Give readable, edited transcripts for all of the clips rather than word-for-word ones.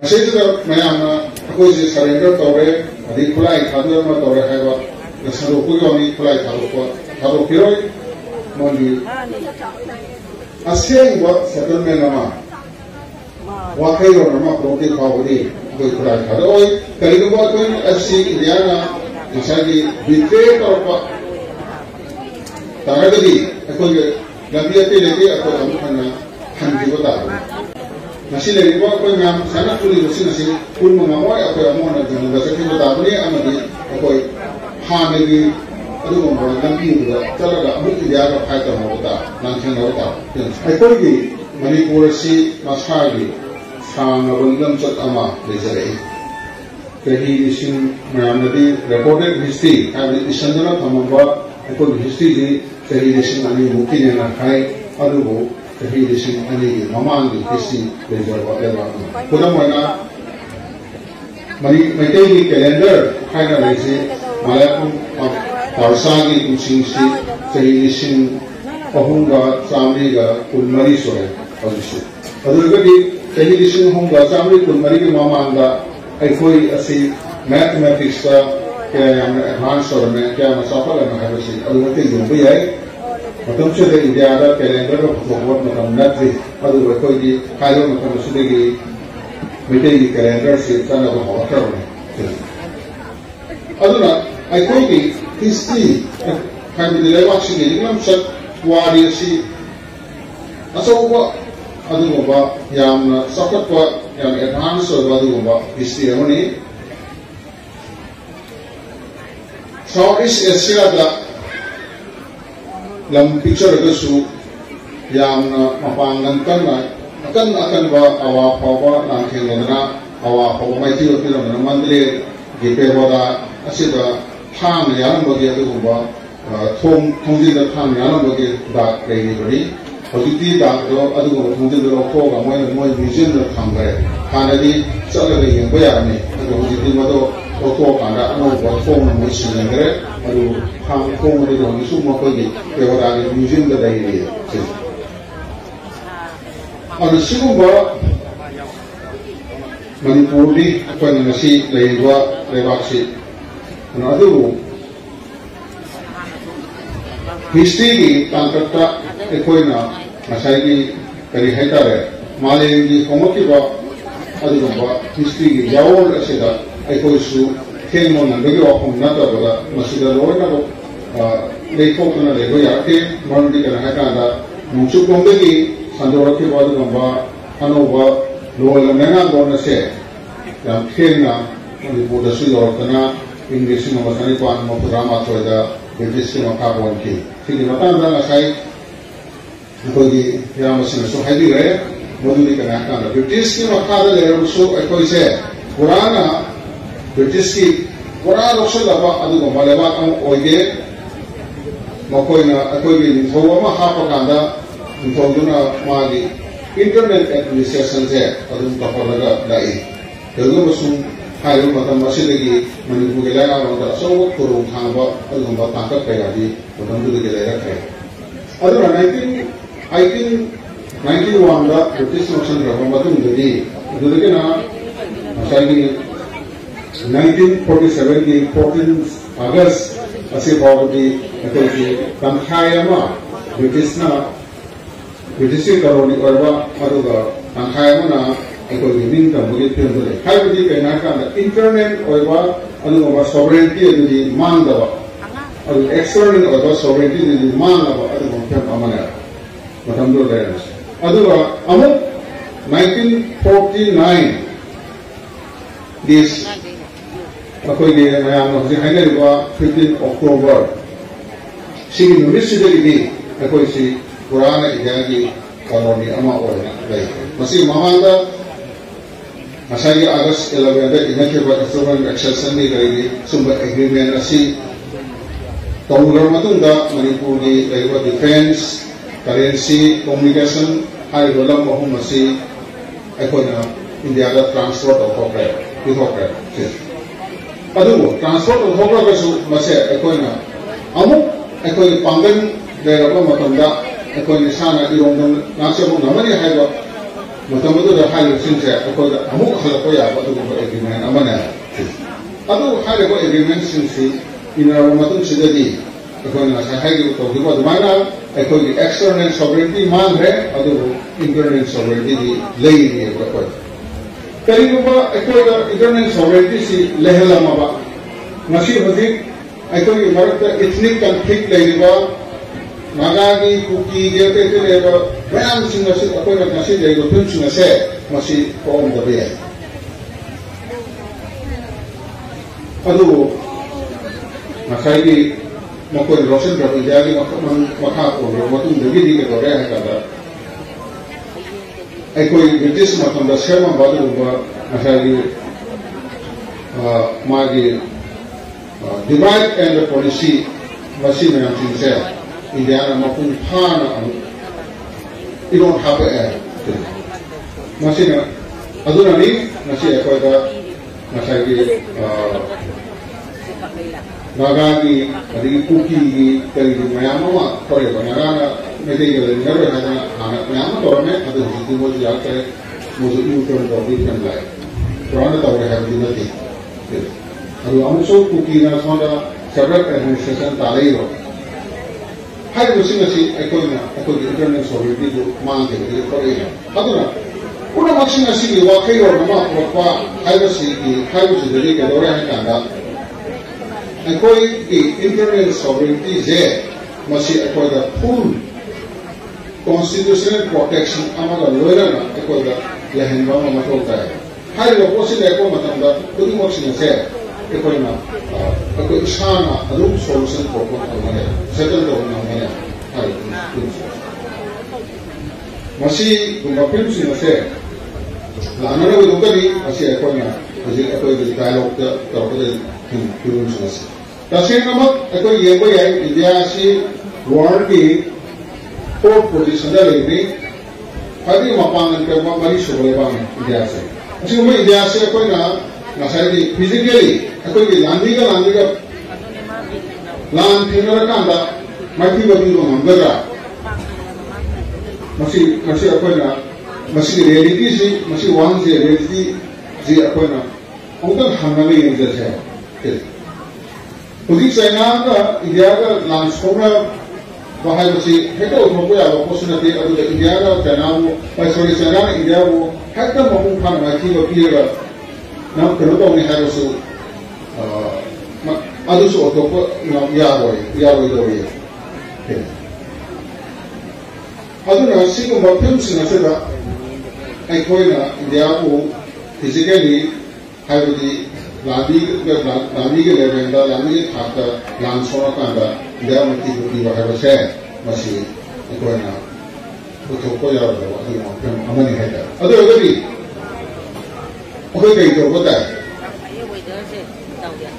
Asayda mayamna akoise surrender tawre adi khulai khadar ma tawre haiba nasaro kugoni khulai tharo piroi mondi asengwa settlement nama wakairo nama prote khawri koi khulai tharo oi kaligo koi FC India na isagi betray tarpa taragadi akoi gabiate leke akoi amkhana hanjibo ta Nasi lagi buat kau yang sana kulit nasi pun mengamoi apa yang mau nak jadi bahasa kita tahu ni amadi apa han lagi itu membuat nanti juga cara dah ambil dia apa kaya tahu tak nanti tahu tak. Apa lagi Manipur si masyarakat sang abangam cat ama lejerai. Kehi isin mengamati reported history. Kali isanjana thamamba apa history ni kehi isin ani mungkin yang kai aduh kehi isin ani mamang di history lejerai apa. Kuda mana Maitai ni kalender kai na lese Malayapun Tarsagi kucing si kehi isin Ahunga Samriga Kulmari sore aduh. Aduh jadi kehi isin Ahunga Samri Kulmari ke mamanga Aikoi asi mathematics ka kaya yang advance or में क्या मसाफा लेना है वैसे अदुवती जो भी है मतलब चले इंडिया का कैलेंडर का फॉरवर्ड मतलब नत्री अदुवती कोई की कायो मतलब उसके की मिटे की कैलेंडर से चलने को होता है अदुना aikoi की history kan dilewat sini dalam set variasi asal apa aduh yang sakit yang advance or aduh history ini Southeast Asia da dalam picture itu yang mapanggankan akan awak bawa nangkeng lena awak bawa macam itu lena mandiri gipe boda asyik thang yang bagi itu bawa thongji da thang yang bagi dak lagi beri Pagiti dak do aduh thongji do ko ga moi museum da thang gaya karena di cara yang bayar ni aduh pagiti mado Oto kanda ano buat form ng musim yang kere, aduh hang form itu orang isu mau pergi ke orang museum dah ini. Aduh siapa bawa Manipur ni apa yang nasi lewat si, aduh history ni tangkap ekoi na masai ni kari hai tare, Malay ni komoki bawa aduh bawa history ni jauh asida. Aikoi su kemo na lagi waktu nada bola masih ada loy na lekok na lego ya ke mandi kana haka ada muncul kembali sandora ke bawah gamba ano ba loy na nena dona se yang kena di boda su lor kana English na masani pan mo programa to da British na kabon ki sini mata na sai ko di ya masina so hadi re moduli kana haka British na kada le so aikoi se Purana British ki Quran option laba adu ko malaba ang oige makoi na akoi ni thowa ma ha pa kanda thonduna magi internet administration je adu ta palaga dai yogo masum hayo matam masilegi Manipur ge la ro da so ko thangba adu ba tangka pe adi matam du ge la khay adu 1991 da British option ra ma tu de du ge na masai 1947 की 14 अगस्त ऐसे बावजूद अतः की तंखायमा British करोनी करवा अरुगा तंखायमा ना अतः की Ming का मुझे फिर बोले हाई बुद्धि कहना का इंटरनेट करवा अरुगा सॉवरेंटी अरुगी मांग दबा अरु एक्सटर्नल करवा सॉवरेंटी अरुगी मांग दबा अरुगा फिर अमने मतलब दो ले अरुगा अमुक 1949 this Aku ini yang masih hanya dua 15 Oktober. Sini Indonesia ini aku isi Quran ini koloni ama orang lain. Masih mamanda masih August 11 ada ini kita buat exception ni dari sumber agreement masih tahun lalu dah Manipur ni dari defense, currency, communication hari dalam mahu masih aku na India ada transport atau apa itu apa. Aduh, transport untuk apa tu masih ekoi na, amu ekoi panggan dari apa macam dah ekoi ni sana di rongga nasi pun nama ni hai ba, ꯃꯇꯝꯗꯨꯗ ꯍꯥꯏꯔꯤꯕꯁꯤꯡꯁꯦ ꯑꯩꯈꯣꯏꯗ ꯑꯃꯨꯛ ꯍꯜꯂꯛꯄ ꯌꯥꯕ ꯑꯗꯨꯒꯨꯝꯕ agreement ꯑꯃꯅꯦ ꯑꯗꯨ ꯍꯥꯏꯔꯤꯕ ꯑꯦꯒ꯭ꯔꯤꯃꯦꯟꯁꯤꯡꯁꯤ ꯏꯟꯅꯔꯕ ꯃꯇꯨꯡꯁꯤꯗꯗꯤ ꯑꯩꯈꯣꯏꯅ ꯉꯁꯥꯏ ꯍꯥꯏꯈꯤꯕ ꯇꯧꯈꯤꯕ ꯑꯗꯨꯃꯥꯏꯅ ꯑꯩꯈꯣꯏꯒꯤ ꯑꯦꯛꯁꯇꯔꯅꯦꯜ ꯁꯣꯚꯔꯦꯟꯇꯤ ꯃꯥꯡꯈ꯭ꯔꯦ ꯑꯗꯨꯕꯨ ꯏꯟꯇꯔꯅꯦꯜ ꯁꯣꯚꯔꯦꯟꯇꯤꯗꯤ ꯂꯩꯔꯤꯑꯕ ꯑꯩꯈꯣꯏ ꯀꯔꯤꯒꯨꯝꯕ ꯑꯩꯈꯣꯏꯗ ꯏꯟꯇꯔꯅꯦꯜ ꯁꯣꯚꯔꯦꯟꯇꯤꯁꯤ ꯂꯩꯍꯜꯂꯝꯃꯕ ꯉꯁꯤ ꯍꯧꯖꯤꯛ ꯑꯩꯈꯣꯏꯒꯤ ꯃꯔꯛꯇ ꯏꯊꯅꯤꯛ ꯀꯟꯐ꯭ꯂꯤꯛ ꯂꯩꯔꯤꯕ ꯅꯥꯒꯥꯒꯤ ꯀꯨꯀꯤꯒꯤ ꯑꯇꯩ ꯑꯇꯩ ꯂꯩꯕ ꯃꯌꯥꯝꯁꯤꯡ ꯑꯁꯤ ꯑꯩꯈꯣꯏꯅ ꯉꯁꯤ ꯂꯩꯔꯤꯕ ꯐꯤꯜꯝꯁꯤꯡ ꯑꯁꯦ ꯃꯁꯤ ꯊꯣꯛꯑꯝꯗꯕ ꯌꯥꯏ ꯑꯗꯨꯕꯨ ꯉꯁꯥꯏꯒꯤ ꯃꯈꯣꯏꯅ ꯂꯧꯁꯤꯟꯈ꯭ꯔꯕ ꯏꯟꯗꯤꯌꯥꯒꯤ ꯃꯈꯥ ꯄꯣꯟꯈ꯭ꯔꯕ ꯃꯇꯨꯡꯗꯒꯤꯗꯤ ꯀꯩꯗꯧꯔꯦ ꯍꯥꯏ ꯀꯥꯟꯗ ꯑꯩꯈꯣꯏ ꯕ꯭ꯔꯤꯇꯤꯁ ꯃꯇꯝꯗ ꯁꯦꯝꯃꯝꯕ ꯑꯗꯨꯒꯨꯝꯕ ꯉꯁꯥꯏꯒꯤ ꯃꯥꯒꯤ ꯗꯤꯚꯥꯏꯠ ꯑꯦꯟड ꯄꯣꯂꯤꯁꯤ ꯃꯁꯤ ꯃꯌꯥꯝꯁꯤꯡꯁꯦ ꯏꯟꯗꯤꯌꯥꯅ ꯃꯄꯨꯡ ꯐꯥꯅ ꯑꯃꯨꯛ ꯏꯔꯣꯟ ꯍꯥꯞꯄꯛꯑꯦ ꯃꯁꯤꯅ ꯑꯗꯨꯅꯅꯤ ꯉꯁꯤ ꯑꯩꯈꯣꯏꯗ ꯉꯁꯥꯏꯒꯤ ꯅꯥꯒꯥꯒꯤ ꯑꯗꯒꯤ ꯀꯨꯀꯤꯒꯤ ꯀꯔꯤꯒꯤ ꯃꯌꯥꯝ ꯑꯃ ꯊꯣꯛꯑꯦꯕ ꯅꯥꯒꯥꯅ ꯃꯩꯇꯩꯒ ꯂꯩꯃꯤꯟꯅꯔꯣꯏ ꯍꯥꯏꯗꯅ ꯍꯥꯟꯅ ꯃꯌꯥꯝ ꯑꯃ ꯇꯧꯔꯝꯃꯦ ꯑꯗꯨ ꯍꯧꯖꯤꯛꯇꯤ ꯃꯣꯏꯁꯨ ꯌꯥꯔꯛꯇ꯭ꯔꯦ ꯃꯣꯏꯁꯨ ꯏꯎ ꯇꯔꯟ ꯇꯧꯕꯒꯤ ꯐꯤꯕꯝ ꯂꯥꯛꯑꯦ ꯀꯃꯥꯏꯅ ꯇꯧꯔꯦ ꯍꯥꯏꯕꯗꯤ ꯅꯠꯇꯦ ꯑꯗꯨ ꯑꯃꯨꯛꯁꯨ ꯀꯨꯀꯤꯅ ꯁꯣꯝꯗ ꯁꯦꯄꯔꯦꯠ ꯑꯦꯗꯃꯤꯅꯤꯁꯇ꯭ꯔꯦꯁꯟ ꯇꯥꯔꯛꯏꯕ ꯍꯥꯏꯔꯤꯕꯁꯤꯡ ꯑꯁꯤ ꯑꯩꯈꯣꯏꯅ ꯑꯩꯈꯣꯏꯒꯤ ꯏꯟꯇꯔꯅꯦꯜ ꯁꯣꯚꯔꯦꯟꯇꯤꯗꯨ ꯃꯥꯡꯈꯤꯕꯗꯒꯤ ꯊꯣꯛꯂꯛꯏ ꯑꯗꯨꯅ ꯄꯨꯝꯅꯃꯛꯁꯤꯡ ꯑꯁꯤꯒꯤ ꯋꯥꯈꯜꯂꯣꯟ ꯑꯃ ꯄꯨꯔꯛꯄ ꯍꯥꯏꯕꯁꯤꯗꯒꯤ ꯀꯩꯗꯧꯔꯦ ꯍꯥꯏ ꯀꯥꯟꯗ ꯑꯩꯈꯣꯏꯒꯤ ꯏꯟꯇꯔꯅꯦꯜ ꯁꯣꯚꯔꯦꯟꯇꯤꯁꯦ ꯃꯁꯤ ꯑꯩꯈꯣꯏꯗ ꯐꯨꯜ ꯀꯣꯟꯁꯇꯤꯇ꯭ꯌꯨꯁꯅꯦꯜ ꯄ꯭ꯔꯣꯇꯦꯛꯁꯟ ꯑꯃꯒ ꯂꯣꯏꯅꯅ ꯑꯩꯈꯣꯏꯗ ꯂꯩꯍꯟꯕ ꯑꯃ ꯃꯊꯧ ꯇꯥꯏ ꯍꯥꯏꯔꯤꯕ ꯄꯣꯠꯁꯤ ꯂꯩꯔꯛꯄ ꯃꯇꯝꯗ ꯈꯨꯗꯤꯡꯃꯛꯁꯤꯡ ꯑꯁꯦ ꯑꯩꯈꯣꯏꯅ ꯑꯩꯈꯣꯏ ꯏꯁꯥꯅ ꯑꯗꯨꯝ ꯁꯣꯂꯨꯁꯟ ꯄꯨꯔꯛꯄ ꯉꯝꯒꯅꯤ ꯁꯦꯇꯜ ꯇꯧꯕ ꯉꯝꯒꯅꯤ ꯍꯥꯏꯔꯤꯕ ꯃꯁꯤꯒꯨꯝꯕ ꯐꯤꯜꯝꯁꯤꯡ ꯑꯁꯦ ꯂꯥꯟꯅꯅꯕꯗꯨꯒꯗꯤ ꯃꯁꯤ ꯑꯩꯈꯣꯏꯅ ꯍꯧꯖꯤꯛ ꯑꯩꯈꯣꯏꯒꯤ ꯗꯥꯏꯂꯣꯛꯇ ꯇꯧꯔꯛꯀꯗꯣꯏ ꯐꯤꯜꯝꯁꯤꯡ ꯑꯁꯤ तसेंगमत अकोई येबो याई इंडिया सी वर्ल्ड की फोर्थ पोजीशन दा लेनी अभी मपांगन के मरी सुबले बांग इंडिया से असी में इंडिया से अकोई ना नसाई फिजिकली अकोई की लांदी का लान थिनर कांदा मठी बदी को मंगरा मसी अकोई ना मसी रियलिटी सी मसी वान से रियलिटी जी अकोई ना उनका हमना में ये जैसे है Udik China ka India ka lansona bahai basi heta utmopo ya bapo sunati adu India ka China mo sorry China India mo heta mapung khan ma ki bapi ga na kero to ni hayo su adu su utmopo ya boy do ye adu na si ko mapung sina se da ai koi na India ko physically hayo लादी के level दा लादी के खाता लांसोना कांदा India में की bookie वहाँ बसे मसी कोई ना कुछ कोई और लोग अभी हम अमन है क्या अदर अगर भी कोई कहीं तो होता है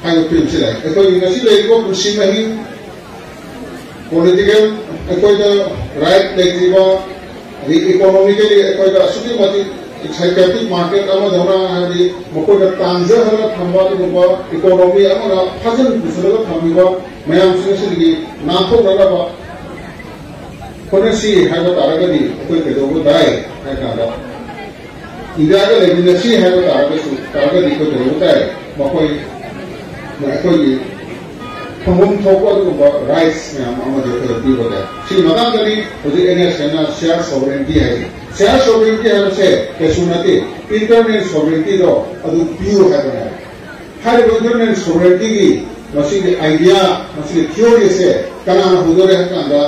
हाँ फिल्म से लाइक कोई नसी लाइक को कुछ में ही पॉलिटिकल कोई तो राइट लाइक जीवा इकोनॉमिकली कोई तो असुती मती psychiatric market ama dona hadi moko da tanza hala thamba ko ba economy ama na fazal bisala thambi ba mayam singi na ko daga ba kone si haba taraga di koi ke do dai ha ka da ida ga le ni si haba taraga di ko do dai mako na ko yi thomum thoko do ba rights ama de ko di ba da si madam gari odi ene sena share sovereignty hai share sovereignty है उसे कैसुनाते internet sovereignty दो अदु पियो है बना हर internet sovereignty की मसीह idea मसीह theory से कला ना हुदो रहे कांदा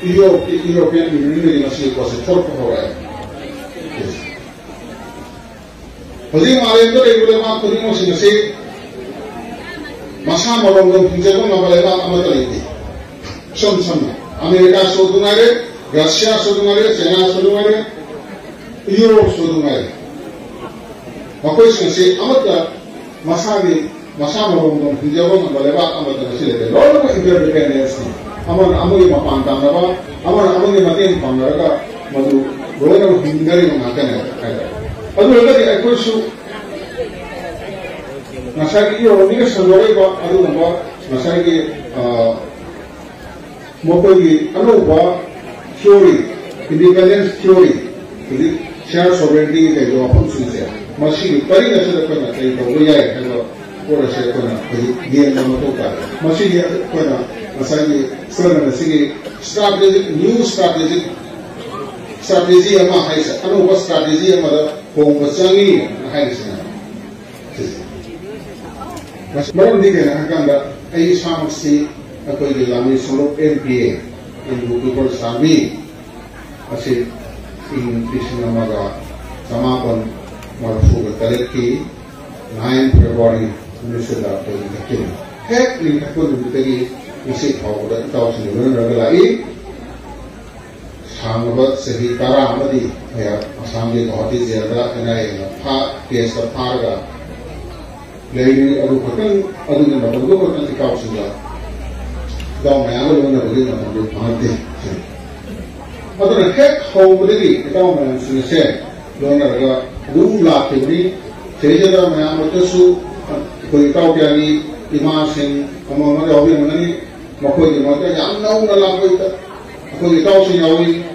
यूरोपियन यूनियन में मसीह को से थोड़ा हो रहा है होदी मारे तो रेगुलर मां खुदी मो से मसा मरोंगो फिंजे को नबलेगा अमत लेती सम अमेरिका सोदुनारे रशिया सोदुनारे चाइना सोदुनारे Europe sudungai, makoi sengsi amat masami masama romdom hijabong baleba amat nasi lete. Lalu interdependence ni, aman amui mapantang napa, aman amui matiin pangaraga madu roda hindari mengakan ada. Adu lagi ekor su nasari iyo ni ke sendiri ba adu napa nasari makoi anu ba theory independence theory. share sovereignty ke jo hum su se masi pari na se ko na kai to ya ya ko ora se ko na ye na mo to ka masi ya ko na masai sura na sigi new strategy ama haisa anu ba strategy ama da hong ba changi haisa mas maron dige na kanda ai samsi akoi gi lami solo MPA in Bukipur Sami asi in Krishnamaga Samakon Marfu Taleki 9 February 1920 hek link ko dutagi isi phawda tawsin ragalai Sangbat sehi tara amadi ya asamge bahati zyada kanai pha case ka pharga leini aru phakan adu ne mabdo phakan tikaw singa daw mayalo na bagi na mabdo phante adu ne hek hawdagi daw mayan sinse lona raga rum la tibri sejada mayam tasu koi taw kyani ima sing amama da obi manani makoi ma ta yam nau na la koi ta koi taw sing yawi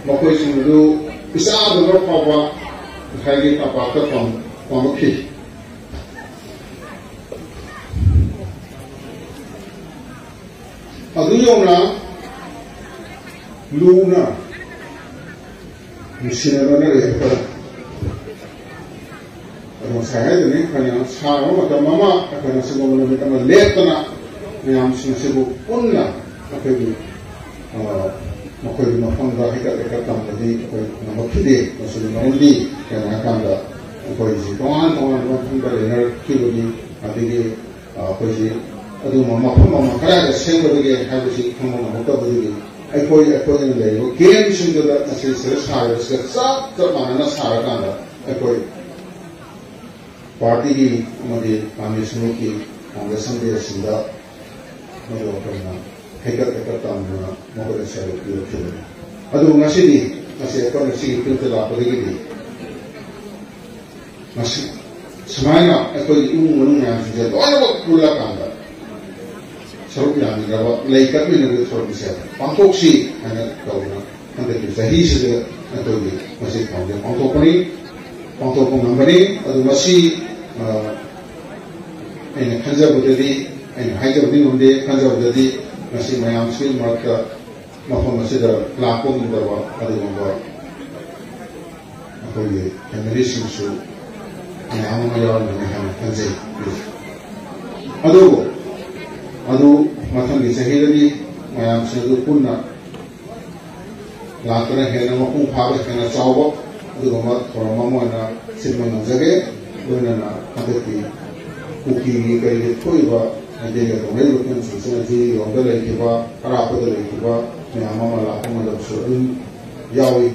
makoi sing do isa do ro pawa khai ta pa ta pam ki adu yona luna misina na re pa ado saya de kana sa ma ta mama kana sego na me kana letna yam sin sego unna apedu makoi ma fanga hika ka tam de ko na makide so na undi kana kanda ko ji ton ma fanga le ki lo di adige ko ji adu ma ma kara ga sengo de ha ji ko ma ta bu de ai ko ne le ko game sin da ta se sa sa ta ma na sa ka da ai ko party की हमारे कांग्रेसों की कांग्रेसों के सिंधा मतलब अपना hacker ताम ना मगर ऐसे लोग क्यों अदु नसीदी नसी अपन नसी क्यों तो लाभ देगी भी नसी समायना ऐसे यूं मनु में आने से तो अलग पूरा कांगा सरुप यानी जब लाइकर में नगर सरुप से पंतोक्षी है ना तो ना अंदर की सही से तो ये नसी कांगे पंतोपनी पंतोपन नंबरी अदु नसी ऐने खंजा बुद्धि ऐने हाइजा बुद्धि मुंडे खंजा बुद्धि नसी मयाम स्वील मार्का मफम नसी दा लाखों मुंडवा अदु मुंडवा अको ये फैमिली सिंसु मयाम मयाम ने हम खंजे अदु मथम की सही रही मयाम सिंसु पुन्ना लाकरे है ना मफम भाग है ना चावो अदु मत थोड़ा ममो ना सिमन जगे लोना अदकी कुकी कई कोई बा अदेगा तो नहीं लोग संसद जी योंदल है कि बा अरापदल है कि बा मैं आमा माला को मतलब सुरन यावी